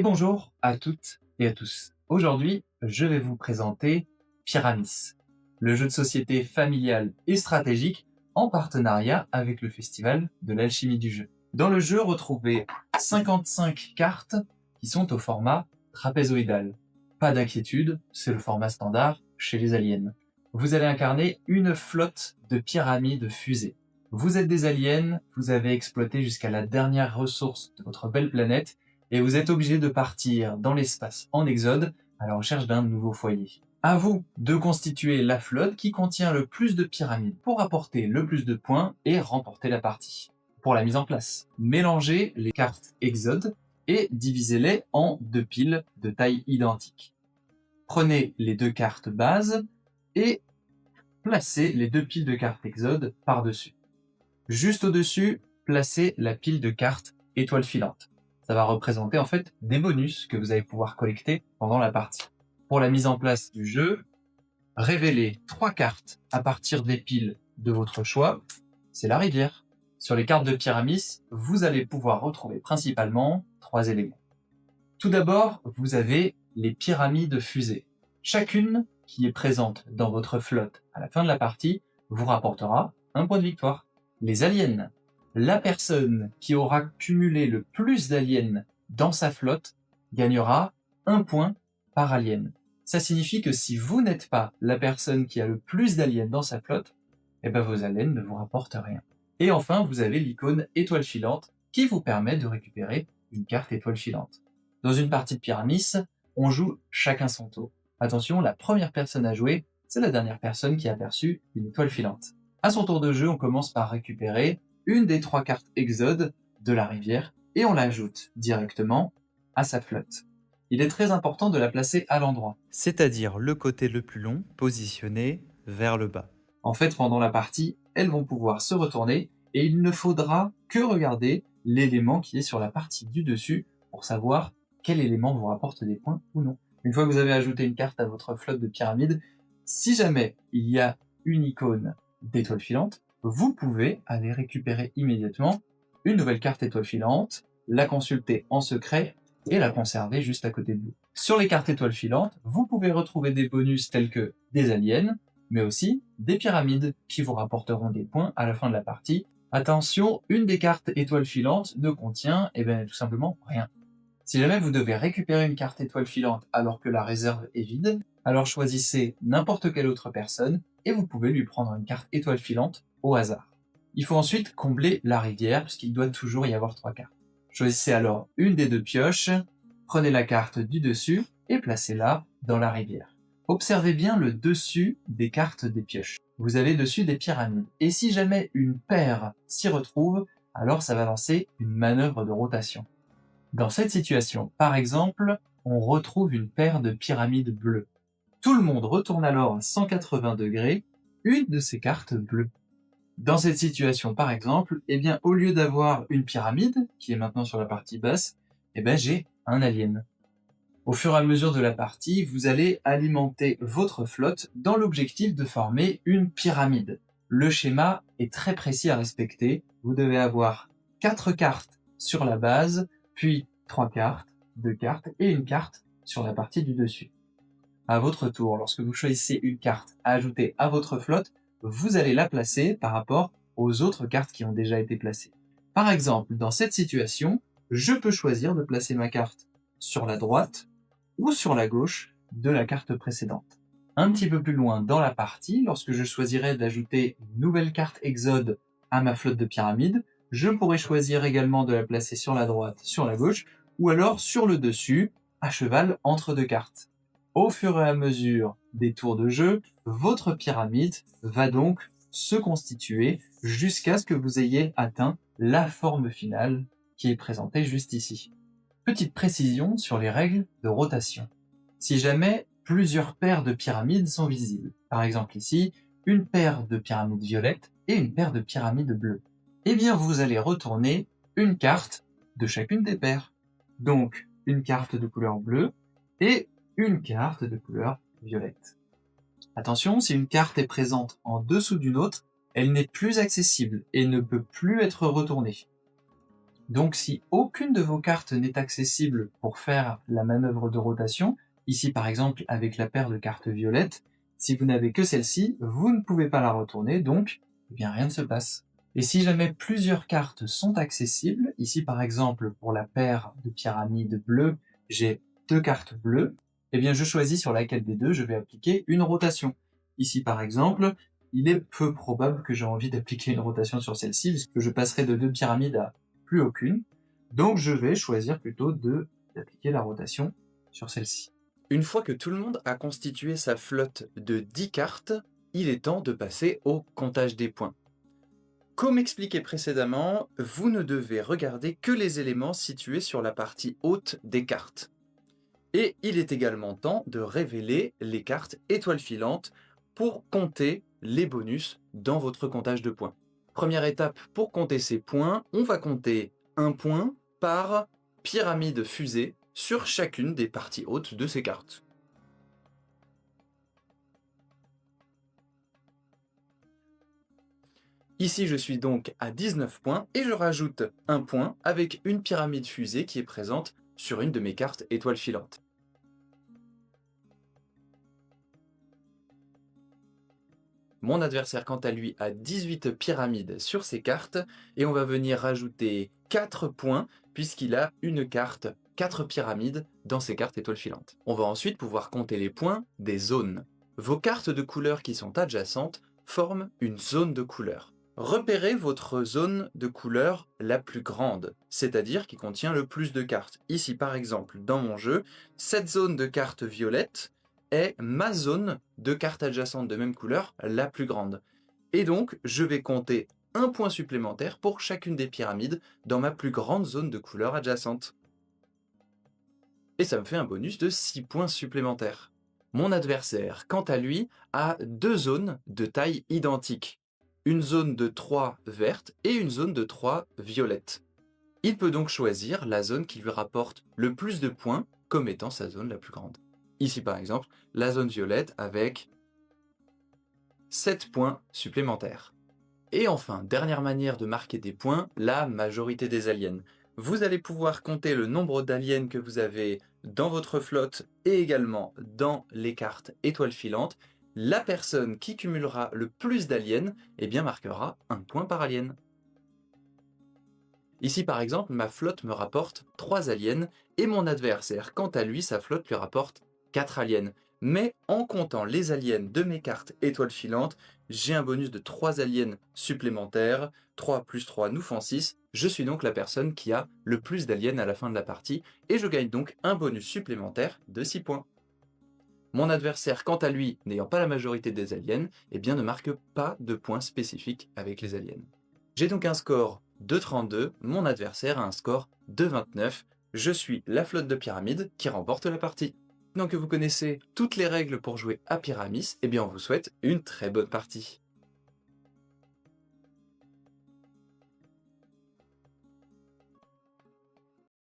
bonjour à toutes et à tous. Aujourd'hui, je vais vous présenter Pyramis, le jeu de société familial et stratégique en partenariat avec le Festival de l'Alchimie du jeu. Dans le jeu, retrouvez 55 cartes qui sont au format trapézoïdal. Pas d'inquiétude, c'est le format standard chez les aliens. Vous allez incarner une flotte de pyramides fusées. Vous êtes des aliens, vous avez exploité jusqu'à la dernière ressource de votre belle planète et vous êtes obligé de partir dans l'espace en exode à la recherche d'un nouveau foyer. À vous de constituer la flotte qui contient le plus de pyramides pour apporter le plus de points et remporter la partie. Pour la mise en place, mélangez les cartes exode et divisez-les en deux piles de taille identique. Prenez les deux cartes bases et placez les deux piles de cartes exode par-dessus. Juste au-dessus, placez la pile de cartes étoiles filantes. Ça va représenter en fait des bonus que vous allez pouvoir collecter pendant la partie. Pour la mise en place du jeu, révélez 3 cartes à partir des piles de votre choix. C'est la rivière. Sur les cartes de Pyramis, vous allez pouvoir retrouver principalement 3 éléments. Tout d'abord, vous avez les pyramides fusées. Chacune qui est présente dans votre flotte à la fin de la partie vous rapportera un point de victoire. Les aliens. La personne qui aura cumulé le plus d'aliens dans sa flotte gagnera 1 point par alien. Ça signifie que si vous n'êtes pas la personne qui a le plus d'aliens dans sa flotte, vos aliens ne vous rapportent rien. Et enfin, vous avez l'icône étoile filante qui vous permet de récupérer une carte étoile filante. Dans une partie de Pyramis, on joue chacun son tour. Attention, la première personne à jouer, c'est la dernière personne qui a perçu une étoile filante. À son tour de jeu, on commence par récupérer une des 3 cartes exode de la rivière et on l'ajoute directement à sa flotte. Il est très important de la placer à l'endroit, c'est-à-dire le côté le plus long positionné vers le bas. En fait, pendant la partie, elles vont pouvoir se retourner et il ne faudra que regarder l'élément qui est sur la partie du dessus pour savoir quel élément vous rapporte des points ou non. Une fois que vous avez ajouté une carte à votre flotte de pyramides, si jamais il y a une icône d'étoile filante, vous pouvez aller récupérer immédiatement une nouvelle carte étoile filante, la consulter en secret et la conserver juste à côté de vous. Sur les cartes étoiles filantes, vous pouvez retrouver des bonus tels que des aliens, mais aussi des pyramides qui vous rapporteront des points à la fin de la partie. Attention, une des cartes étoiles filantes ne contient tout simplement rien. Si jamais vous devez récupérer une carte étoile filante alors que la réserve est vide, alors choisissez n'importe quelle autre personne et vous pouvez lui prendre une carte étoile filante au hasard. Il faut ensuite combler la rivière puisqu'il doit toujours y avoir 3 cartes. Choisissez alors une des 2 pioches, prenez la carte du dessus et placez-la dans la rivière. Observez bien le dessus des cartes des pioches. Vous avez dessus des pyramides. Et si jamais une paire s'y retrouve, alors ça va lancer une manœuvre de rotation. Dans cette situation, par exemple, on retrouve une paire de pyramides bleues. Tout le monde retourne alors à 180 degrés une de ces cartes bleues. Dans cette situation, par exemple, au lieu d'avoir une pyramide, qui est maintenant sur la partie basse, j'ai un alien. Au fur et à mesure de la partie, vous allez alimenter votre flotte dans l'objectif de former une pyramide. Le schéma est très précis à respecter. Vous devez avoir 4 cartes sur la base, puis 3 cartes, 2 cartes et une carte sur la partie du dessus. À votre tour, lorsque vous choisissez une carte à ajouter à votre flotte, vous allez la placer par rapport aux autres cartes qui ont déjà été placées. Par exemple, dans cette situation, je peux choisir de placer ma carte sur la droite ou sur la gauche de la carte précédente. Un petit peu plus loin dans la partie, lorsque je choisirai d'ajouter une nouvelle carte exode à ma flotte de pyramides, je pourrais choisir également de la placer sur la droite, sur la gauche, ou alors sur le dessus, à cheval entre 2 cartes. Au fur et à mesure des tours de jeu, votre pyramide va donc se constituer jusqu'à ce que vous ayez atteint la forme finale qui est présentée juste ici. Petite précision sur les règles de rotation. Si jamais plusieurs paires de pyramides sont visibles, par exemple ici, une paire de pyramides violettes et une paire de pyramides bleues, vous allez retourner une carte de chacune des paires. Donc, une carte de couleur bleue et une carte de couleur violette. Attention, si une carte est présente en dessous d'une autre, elle n'est plus accessible et ne peut plus être retournée. Donc si aucune de vos cartes n'est accessible pour faire la manœuvre de rotation, ici par exemple avec la paire de cartes violettes, si vous n'avez que celle-ci, vous ne pouvez pas la retourner, donc eh bien rien ne se passe. Et si jamais plusieurs cartes sont accessibles, ici par exemple pour la paire de pyramides bleues, j'ai 2 cartes bleues, eh bien je choisis sur laquelle des deux je vais appliquer une rotation. Ici par exemple, il est peu probable que j'ai envie d'appliquer une rotation sur celle-ci, puisque je passerai de 2 pyramides à plus aucune. Donc je vais choisir plutôt d'appliquer la rotation sur celle-ci. Une fois que tout le monde a constitué sa flotte de 10 cartes, il est temps de passer au comptage des points. Comme expliqué précédemment, vous ne devez regarder que les éléments situés sur la partie haute des cartes. Et il est également temps de révéler les cartes étoiles filantes pour compter les bonus dans votre comptage de points. Première étape pour compter ces points, on va compter un point par pyramide fusée sur chacune des parties hautes de ces cartes. Ici, je suis donc à 19 points et je rajoute un point avec une pyramide fusée qui est présente sur une de mes cartes étoiles filantes. Mon adversaire, quant à lui, a 18 pyramides sur ses cartes et on va venir rajouter 4 points puisqu'il a une carte 4 pyramides dans ses cartes étoiles filantes. On va ensuite pouvoir compter les points des zones. Vos cartes de couleurs qui sont adjacentes forment une zone de couleur. Repérez votre zone de couleur la plus grande, c'est-à-dire qui contient le plus de cartes. Ici, par exemple, dans mon jeu, cette zone de cartes violettes est ma zone de cartes adjacentes de même couleur la plus grande. Et donc, je vais compter un point supplémentaire pour chacune des pyramides dans ma plus grande zone de couleur adjacente. Et ça me fait un bonus de 6 points supplémentaires. Mon adversaire, quant à lui, a 2 zones de taille identique. Une zone de 3 vertes et une zone de 3 violettes. Il peut donc choisir la zone qui lui rapporte le plus de points comme étant sa zone la plus grande. Ici par exemple, la zone violette avec 7 points supplémentaires. Et enfin, dernière manière de marquer des points, la majorité des aliens. Vous allez pouvoir compter le nombre d'aliens que vous avez dans votre flotte et également dans les cartes étoiles filantes. La personne qui cumulera le plus d'aliens, eh bien marquera un point par alien. Ici par exemple, ma flotte me rapporte 3 aliens et mon adversaire, quant à lui, sa flotte lui rapporte 4 aliens. Mais en comptant les aliens de mes cartes étoiles filantes, j'ai un bonus de 3 aliens supplémentaires. 3 plus 3 nous font 6. Je suis donc la personne qui a le plus d'aliens à la fin de la partie et je gagne donc un bonus supplémentaire de 6 points. Mon adversaire, quant à lui, n'ayant pas la majorité des aliens, eh bien ne marque pas de points spécifiques avec les aliens. J'ai donc un score de 32, mon adversaire a un score de 29. Je suis la flotte de Pyramide qui remporte la partie. Maintenant que vous connaissez toutes les règles pour jouer à Pyramis, eh bien on vous souhaite une très bonne partie.